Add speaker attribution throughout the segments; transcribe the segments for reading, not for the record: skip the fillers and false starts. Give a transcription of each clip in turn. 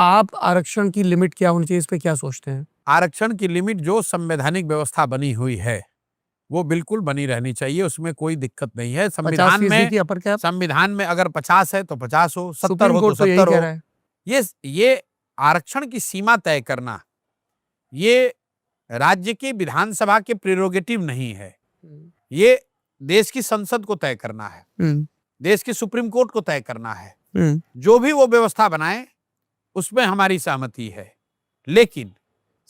Speaker 1: आप आरक्षण की लिमिट क्या होनी चाहिए, इस पे क्या सोचते हैं?
Speaker 2: आरक्षण की लिमिट जो संवैधानिक व्यवस्था बनी हुई है वो बिल्कुल बनी रहनी चाहिए, उसमें कोई दिक्कत नहीं है।
Speaker 1: 50% की अपर कैप?
Speaker 2: संविधान में अगर 50 है तो 50 हो, 70
Speaker 1: सुप्रीम
Speaker 2: हो तो
Speaker 1: कोर्ट तो यही
Speaker 2: 70
Speaker 1: कह
Speaker 2: हो।
Speaker 1: रहा है।
Speaker 2: ये आरक्षण की सीमा तय करना ये राज्य की विधानसभा के प्रेरोगेटिव नहीं है। ये देश की संसद को तय करना है, देश की सुप्रीम कोर्ट को तय करना है। जो भी वो व्यवस्था बनाए उसमें हमारी सहमति है। लेकिन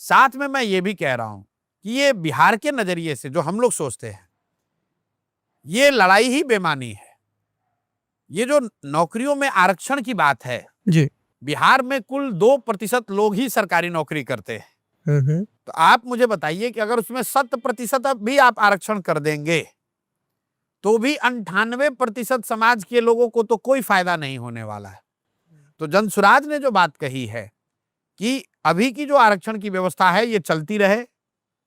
Speaker 2: साथ में मैं ये भी कह रहा हूं कि ये बिहार के नजरिए से जो हम लोग सोचते हैं ये लड़ाई ही बेमानी है। ये जो नौकरियों में आरक्षण की बात है
Speaker 1: जी,
Speaker 2: बिहार में कुल 2% लोग ही सरकारी नौकरी करते हैं। तो आप मुझे बताइए कि अगर उसमें 100% भी आप आरक्षण कर देंगे तो भी 98% समाज के लोगों को तो कोई फायदा नहीं होने वाला है। तो जनसुराज ने जो बात कही है कि अभी की जो आरक्षण की व्यवस्था है ये चलती रहे,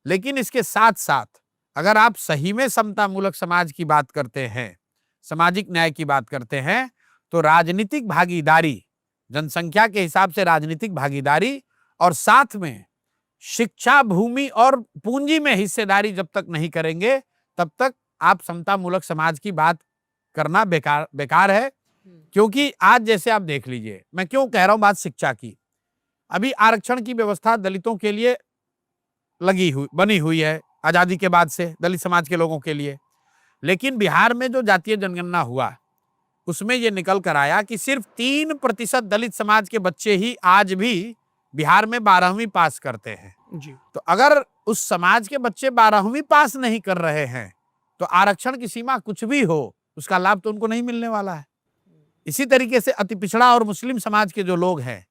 Speaker 2: लेकिन इसके साथ साथ अगर आप सही में समतामूलक समाज की बात करते हैं, सामाजिक न्याय की बात करते हैं, तो राजनीतिक भागीदारी, जनसंख्या के हिसाब से राजनीतिक भागीदारी और साथ में शिक्षा, भूमि और पूंजी में हिस्सेदारी जब तक नहीं करेंगे तब तक आप समतामूलक समाज की बात करना बेकार है। क्योंकि आज जैसे आप देख लीजिए, मैं क्यों कह रहा हूं बात शिक्षा की। अभी आरक्षण की व्यवस्था दलितों के लिए बनी हुई है आजादी के बाद से, दलित समाज के लोगों के लिए। लेकिन बिहार में जो जातीय जनगणना हुआ उसमें यह निकल कर आया कि सिर्फ 3% दलित समाज के बच्चे ही आज भी बिहार में 12वीं पास करते हैं।
Speaker 1: जी।
Speaker 2: तो अगर उस समाज के बच्चे 12वीं पास नहीं कर रहे हैं तो आरक्षण की सीमा कुछ भी हो उसका लाभ तो उनको नहीं मिलने वाला है। इसी तरीके से अति पिछड़ा और मुस्लिम समाज के जो लोग हैं,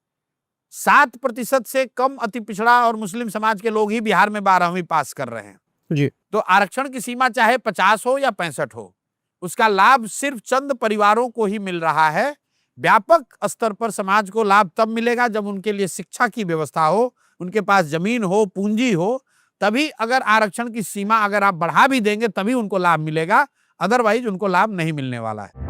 Speaker 2: 7% से कम अति पिछड़ा और मुस्लिम समाज के लोग ही बिहार में 12वीं पास कर रहे हैं।
Speaker 1: जी।
Speaker 2: तो आरक्षण की सीमा चाहे 50 हो या 65 हो, उसका लाभ सिर्फ चंद परिवारों को ही मिल रहा है। व्यापक स्तर पर समाज को लाभ तब मिलेगा जब उनके लिए शिक्षा की व्यवस्था हो, उनके पास जमीन हो, पूंजी हो, तभी अगर आरक्षण की सीमा अगर आप बढ़ा भी देंगे तभी उनको लाभ मिलेगा, अदरवाइज उनको लाभ नहीं मिलने वाला है।